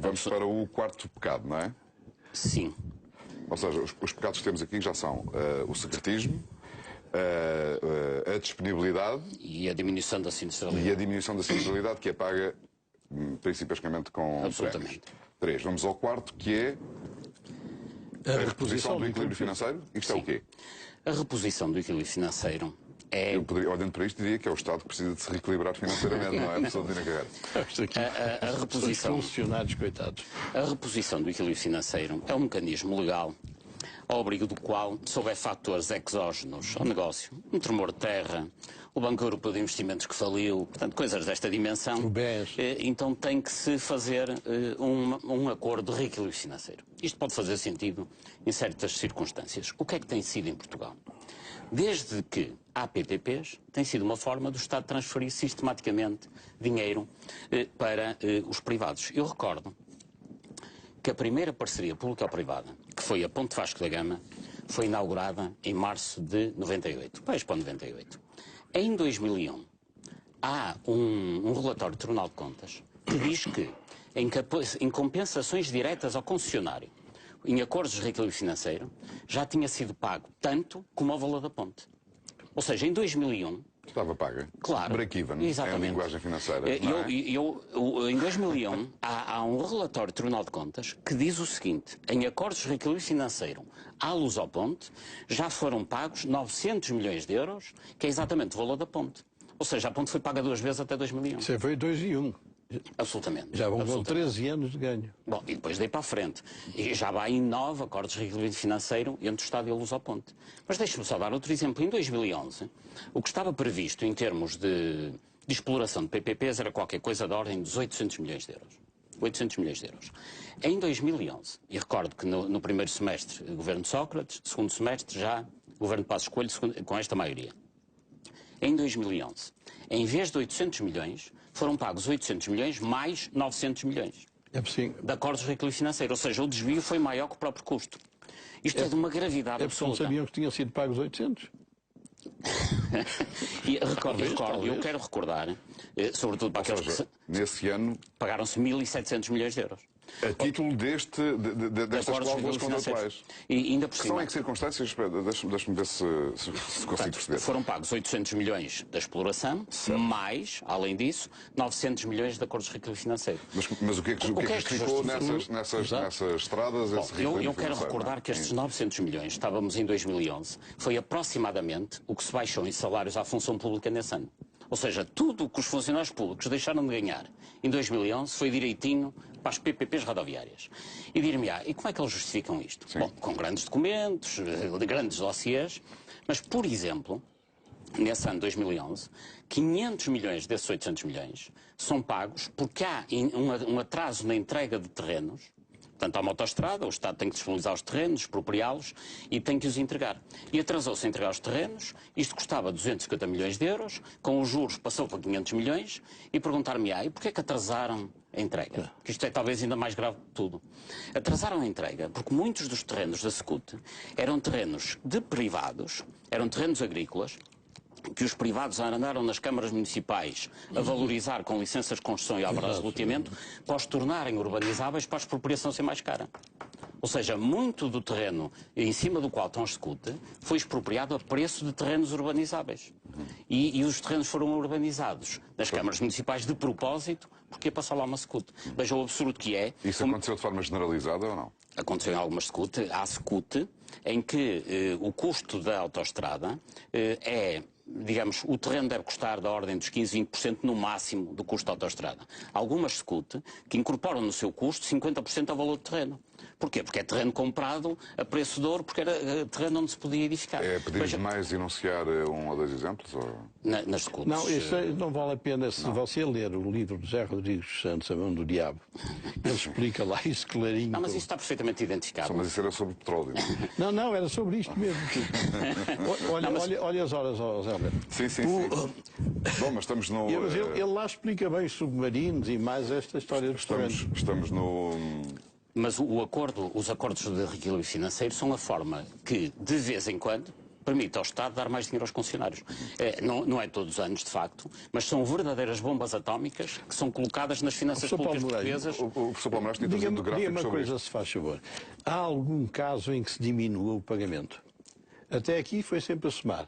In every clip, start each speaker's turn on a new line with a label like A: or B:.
A: Vamos para o quarto pecado, não é?
B: Sim.
A: Ou seja, os pecados que temos aqui já são o secretismo, a disponibilidade
B: E a diminuição da sinistralidade.
A: e a diminuição da sinistralidade, que é paga principalmente com
B: Absolutamente.
A: prémios. 3. Vamos ao quarto, que é a reposição do equilíbrio financeiro. Isto é o quê?
B: A reposição do equilíbrio financeiro é...
A: Eu poderia, olhando para isto, diria que é o Estado que precisa de se reequilibrar financeiramente, não é? A pessoa de Carreira.
B: A reposição...
C: funcionários, coitados.
B: A reposição do equilíbrio financeiro é um mecanismo legal ao abrigo do qual, se houver fatores exógenos ao negócio, um tremor de terra, o Banco Europeu de Investimentos que faliu, portanto, coisas desta dimensão,
C: O BES.
B: então tem que se fazer um acordo de reequilíbrio financeiro. Isto pode fazer sentido em certas circunstâncias. O que é que tem sido em Portugal? Desde que há PPPs, tem sido uma forma do Estado transferir sistematicamente dinheiro para os privados. Eu recordo que a primeira parceria público-privada, que foi a Ponte Vasco da Gama, foi inaugurada em março de 98, para Expo 98. Em 2001, há um relatório do Tribunal de Contas que diz que, em compensações diretas ao concessionário, em acordos de reequilíbrio financeiro, já tinha sido pago tanto como o valor da ponte. Ou seja, em 2001...
A: Estava paga.
B: Claro.
A: Break-even, é a linguagem financeira.
B: Em 2001, há um relatório do Tribunal de Contas que diz o seguinte: em acordos de reequilíbrio financeiro à luz ao ponte, já foram pagos 900 milhões de euros, que é exatamente o valor da ponte. Ou seja, a ponte foi paga 2 vezes até 2001.
C: Isso foi 2 e 1.
B: Absolutamente.
C: Já vão com 13 anos de ganho.
B: Bom, e depois daí para a frente. E já vai em 9 acordos de reequilíbrio financeiro entre o Estado e a Luz ao Ponte. Mas deixe-me só dar outro exemplo. Em 2011, o que estava previsto em termos de exploração de PPPs era qualquer coisa da ordem dos 800 milhões de euros. 800 milhões de euros. Em 2011, e recordo que no primeiro semestre, o governo de Sócrates, segundo semestre, já o governo de Passos Coelho, com esta maioria. Em 2011, em vez de 800 milhões, foram pagos 800 milhões mais 900 milhões de acordos de reequilíbrio financeiro. Ou seja, o desvio foi maior que o próprio custo. Isto é de uma gravidade absoluta.
C: Não sabiam que tinham sido pagos 800?
B: E recordo, eu quero recordar, sobretudo para aqueles que
A: nesse ano
B: pagaram-se 1.700 milhões de euros.
A: A título destas cláusulas contratuais.
B: E ainda por cima.
A: Que são em que circunstâncias? Deixa-me ver se consigo perceber.
B: Foram pagos 800 milhões da exploração, mais, além disso, 900 milhões de acordos de reequilíbrio financeiro.
A: Mas o que é que ficou nessas estradas?
B: Bom, eu quero recordar que estes 900 milhões, estávamos em 2011, foi aproximadamente o que se baixou em salários à função pública nesse ano. Ou seja, tudo o que os funcionários públicos deixaram de ganhar em 2011 foi direitinho para as PPPs rodoviárias. E dir-me-á, e como é que eles justificam isto? Sim. Bom, com grandes documentos, grandes dossiês, mas, por exemplo, nesse ano 2011, 500 milhões desses 800 milhões são pagos porque há um atraso na entrega de terrenos. Portanto, há uma autoestrada, o Estado tem que disponibilizar os terrenos, expropriá-los e tem que os entregar. E atrasou-se a entregar os terrenos, isto custava 250 milhões de euros, com os juros passou para 500 milhões, e perguntar-me-á, e porquê é que atrasaram a entrega? Que isto é talvez ainda mais grave de tudo. Atrasaram a entrega porque muitos dos terrenos da SECUT eram terrenos de privados, eram terrenos agrícolas, que os privados andaram nas câmaras municipais a valorizar com licenças de construção e obras de loteamento para os tornarem urbanizáveis para a expropriação ser mais cara. Ou seja, muito do terreno em cima do qual estão as SECUT foi expropriado a preço de terrenos urbanizáveis. E os terrenos foram urbanizados nas câmaras municipais de propósito porque ia passar lá uma SECUT. Veja o absurdo que é.
A: Isso aconteceu de forma generalizada ou não?
B: Aconteceu em algumas SECUT. Há SECUT em que o custo da autoestrada é... digamos, o terreno deve custar da ordem dos 15, 20% no máximo do custo da autoestrada. Algumas SECUT que incorporam no seu custo 50% ao valor do terreno. Porquê? Porque é terreno comprado a preço de ouro, porque era terreno onde se podia edificar.
A: É pedir demais enunciar um ou dois exemplos? Ou...
B: Nas SECUT.
C: Não, isso não vale a pena se você ler o livro de José Rodrigues Santos, A Mão do Diabo. Ele explica lá isso clarinho.
B: Não, mas isso está perfeitamente identificado.
A: Mas isso era sobre petróleo.
C: Não, era sobre isto mesmo. Olha as horas, Zé Alberto.
A: Sim. Bom, mas estamos no...
C: Mas ele lá explica bem os submarinos e mais esta história dos terrenos.
A: Estamos no...
B: Mas os acordos de reequilíbrio financeiro são a forma que, de vez em quando, permite ao Estado dar mais dinheiro aos funcionários. Não é todos os anos, de facto, mas são verdadeiras bombas atómicas que são colocadas nas finanças públicas portuguesas.
A: O professor Palmeiras tinha trazido gráficos
C: Diga-me uma
A: sobre
C: coisa,
A: isto.
C: se faz favor. Há algum caso em que se diminua o pagamento? Até aqui foi sempre a somar.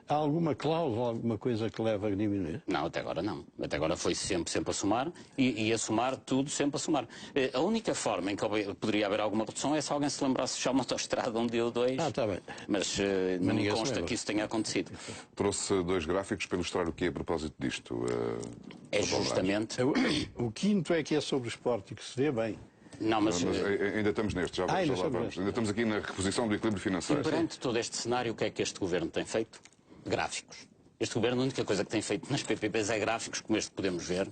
C: Há alguma cláusula, alguma coisa que leva a diminuir?
B: Não, até agora não. Até agora foi sempre a somar e a somar tudo sempre a somar. A única forma em que poderia haver alguma redução é se alguém se lembrasse de fechar uma autoestrada um dia ou dois.
C: Está bem.
B: Mas não me consta que isso tenha acontecido.
A: Trouxe 2 gráficos para ilustrar o que é a propósito disto.
B: É justamente...
C: O quinto é que é sobre o esporte, que se vê bem.
B: Não, mas
A: ainda estamos neste, já lá vamos. Ainda estamos aqui na reposição do equilíbrio financeiro.
B: perante todo este cenário, o que é que este governo tem feito? Gráficos. Este governo, a única coisa que tem feito nas PPPs é gráficos, como este que podemos ver.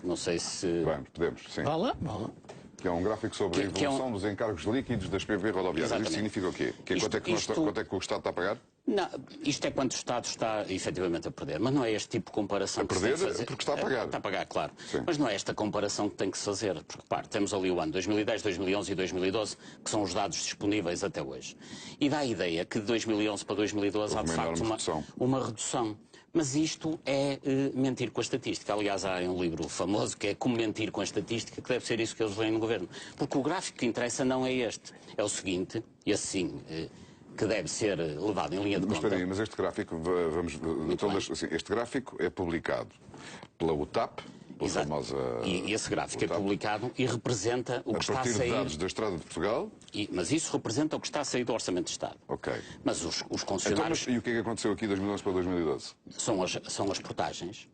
B: Não sei se...
A: Bem, podemos, sim.
C: Vá lá, vá lá.
A: Que é um gráfico sobre a evolução dos encargos líquidos das PPP rodoviárias.
B: Exatamente.
A: Isto significa o quê? Quanto é que o Estado está a pagar?
B: Não, isto é quanto o Estado está efetivamente a perder, mas não é este tipo de comparação que se tem que fazer.
A: Porque está a pagar.
B: Está a pagar, claro.
A: Sim.
B: Mas não é esta comparação que tem que se fazer. Porque, repare, temos ali o ano 2010, 2011 e 2012, que são os dados disponíveis até hoje. E dá a ideia que de 2011 para 2012 há, de facto, uma redução. Mas isto é mentir com a estatística. Aliás, há um livro famoso que é Como Mentir com a Estatística, que deve ser isso que eles leem no governo. Porque o gráfico que interessa não é este. É o seguinte, e assim... que deve ser levado em linha de conta.
A: Mas espera aí, mas este gráfico, este gráfico é publicado pela UTAP, pela famosa...
B: E esse gráfico UTAP, é publicado e representa o que está a sair...
A: A partir de dados da Estrada de Portugal?
B: Mas isso representa o que está a sair do Orçamento de Estado.
A: Ok.
B: Mas os funcionários...
A: Então, e o que é que aconteceu aqui de 2011 para 2012?
B: São as portagens.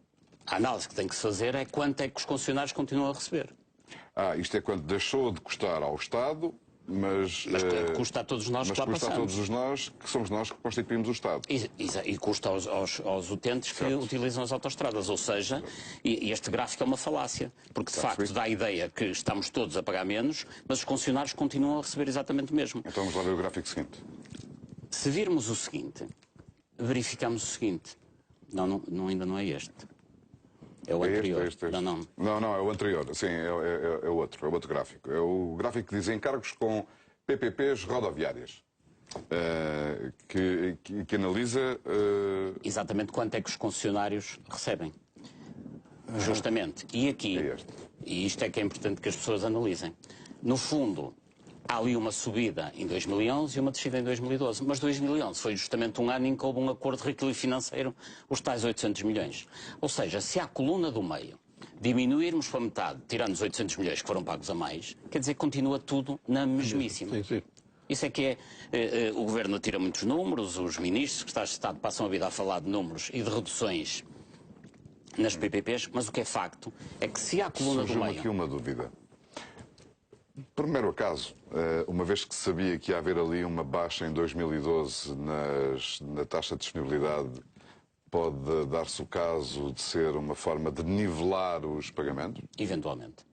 B: A análise que tem que se fazer é quanto é que os funcionários continuam a receber.
A: Isto é quanto deixou de custar ao Estado... Mas
B: custa a todos nós que lá passamos.
A: Mas custa a todos nós, que somos nós que constituímos o Estado.
B: E custa aos utentes que utilizam as autoestradas. Ou seja, e este gráfico é uma falácia. Porque, de facto, dá a ideia que estamos todos a pagar menos, mas os funcionários continuam a receber exatamente o mesmo.
A: Então vamos lá ver o gráfico seguinte.
B: Se virmos o seguinte, verificamos o seguinte. Ainda não é este. É o anterior.
A: Este. Não, é o anterior. Sim, é o outro. É o outro gráfico. É o gráfico que diz encargos com PPPs rodoviárias. Que analisa...
B: Exatamente quanto é que os concessionários recebem. Justamente. E aqui... E isto é que é importante que as pessoas analisem. No fundo... Há ali uma subida em 2011 e uma descida em 2012. Mas 2011 foi justamente um ano em que houve um acordo de reequilíbrio financeiro, os tais 800 milhões. Ou seja, se a coluna do meio diminuirmos para metade, tirando os 800 milhões que foram pagos a mais, quer dizer que continua tudo na mesmíssima.
C: Sim.
B: Isso é que o Governo tira muitos números, os ministros que estão de Estado passam a vida a falar de números e de reduções nas PPPs, mas o que é facto é que se a coluna do meio...
A: Surgiu aqui uma dúvida. Por mero acaso, uma vez que se sabia que ia haver ali uma baixa em 2012 na taxa de disponibilidade, pode dar-se o caso de ser uma forma de nivelar os pagamentos?
B: Eventualmente.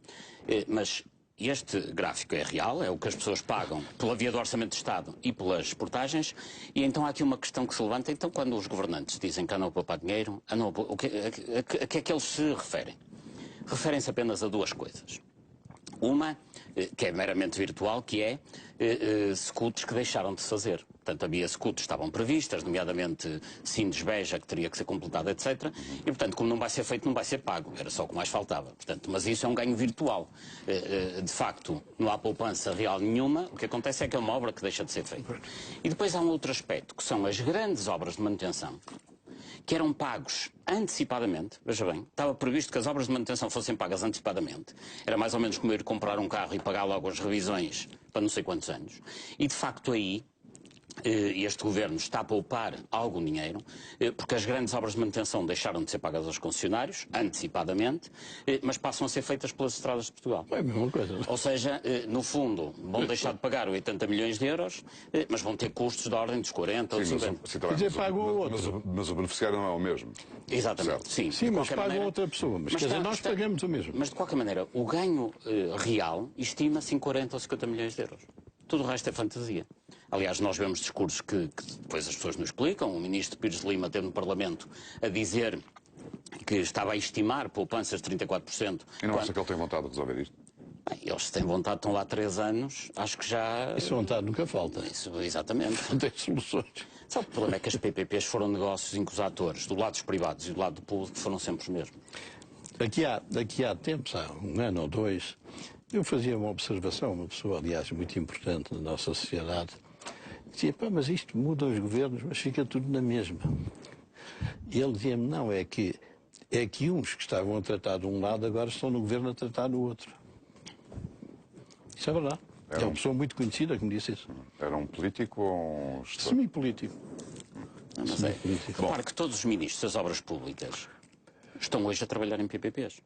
B: Mas este gráfico é real, é o que as pessoas pagam pela via do Orçamento de Estado e pelas portagens, e então há aqui uma questão que se levanta. Então, quando os governantes dizem que andam a poupar dinheiro, a que é que eles se referem? Referem-se apenas a duas coisas. Uma, que é meramente virtual, que é scuts que deixaram de se fazer. Portanto, havia scuts que estavam previstas, nomeadamente Sindesbeja, que teria que ser completada, etc. E, portanto, como não vai ser feito, não vai ser pago. Era só o que mais faltava. Portanto, mas isso é um ganho virtual. De facto, não há poupança real nenhuma. O que acontece é que é uma obra que deixa de ser feita. E depois há um outro aspecto, que são as grandes obras de manutenção, que eram pagos antecipadamente. Veja bem, estava previsto que as obras de manutenção fossem pagas antecipadamente. Era mais ou menos como ir comprar um carro e pagar logo as revisões para não sei quantos anos. E, de facto, aí este governo está a poupar algum dinheiro, porque as grandes obras de manutenção deixaram de ser pagas aos concessionários, antecipadamente, mas passam a ser feitas pelas estradas de Portugal.
C: É a mesma coisa.
B: Ou seja, no fundo, vão deixar de pagar 80 milhões de euros, mas vão ter custos da ordem dos 40 ou 50.
A: Mas o beneficiário não é o mesmo.
B: Exatamente, sim.
C: Sim, mas paga outra pessoa. Mas quer dizer, nós pagamos o mesmo.
B: Mas, de qualquer maneira, o ganho real estima-se em 40 ou 50 milhões de euros. Tudo o resto é fantasia. Aliás, nós vemos discursos que depois as pessoas nos explicam. O ministro Pires de Lima teve no Parlamento a dizer que estava a estimar poupanças de 34%.
A: E não acha que ele tem vontade de resolver isto?
B: Bem, eles têm vontade, estão lá há 3 anos, acho que já...
C: Isso vontade nunca falta.
B: Isso, exatamente.
C: Não tem soluções.
B: Só o problema é que as PPPs foram negócios em que os atores, do lado dos privados e do lado do público, foram sempre os mesmos.
C: Daqui há tempos, há 1 ano ou 2, eu fazia uma observação, uma pessoa, aliás, muito importante na nossa sociedade, dizia, pá, mas isto muda os governos, mas fica tudo na mesma. E ele dizia-me, não, é que uns que estavam a tratar de um lado agora estão no governo a tratar do outro. Isso é verdade. É uma pessoa muito conhecida que me disse isso.
A: Era um político ou um gestor?
C: Semi-político.
B: Não, mas é. Repare que todos os ministros das obras públicas estão hoje a trabalhar em PPPs.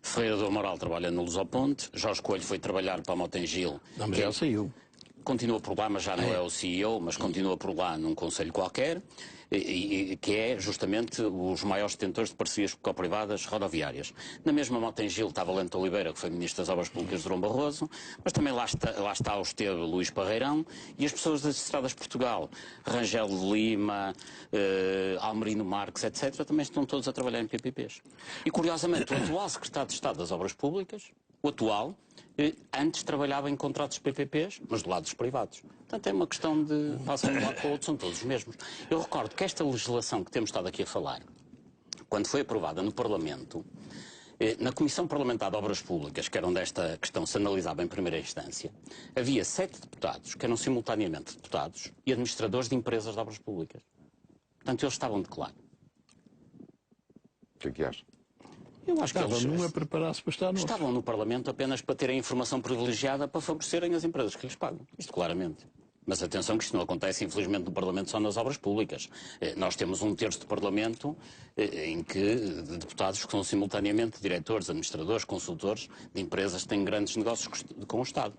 B: Ferreira do Amaral trabalha no Lusoponte, Jorge Coelho foi trabalhar para a Motengil.
C: Não, mas já saiu.
B: Continua por lá, mas já não é o CEO, mas continua por lá num conselho qualquer, que é justamente os maiores detentores de parcerias público-privadas rodoviárias. Na mesma Motengil está Valente Oliveira, que foi Ministro das Obras Públicas de Durão Barroso, mas também lá está o esteve Luís Parreirão, e as pessoas das Estradas de Portugal, Rangel de Lima, Almerino Marques, etc., também estão todos a trabalhar em PPPs. E, curiosamente, o atual Secretário de Estado das Obras Públicas, o atual, antes trabalhava em contratos PPPs, mas do lado dos privados. Portanto, é uma questão de passar de um lado para o outro, são todos os mesmos. Eu recordo que esta legislação que temos estado aqui a falar, quando foi aprovada no Parlamento, na Comissão Parlamentar de Obras Públicas, que era onde esta questão se analisava em primeira instância, havia 7 deputados que eram simultaneamente deputados e administradores de empresas de obras públicas. Portanto, eles estavam de claro.
A: O que é que acha?
B: Eu acho que
C: Estavam
B: eles
C: num a preparar-se para estar no outro.
B: estavam no Parlamento apenas para terem informação privilegiada para favorecerem as empresas que lhes pagam. Isto claramente. Mas atenção que isto não acontece, infelizmente, no Parlamento só nas obras públicas. Nós temos 1/3 do Parlamento em que deputados que são simultaneamente diretores, administradores, consultores de empresas que têm grandes negócios com o Estado.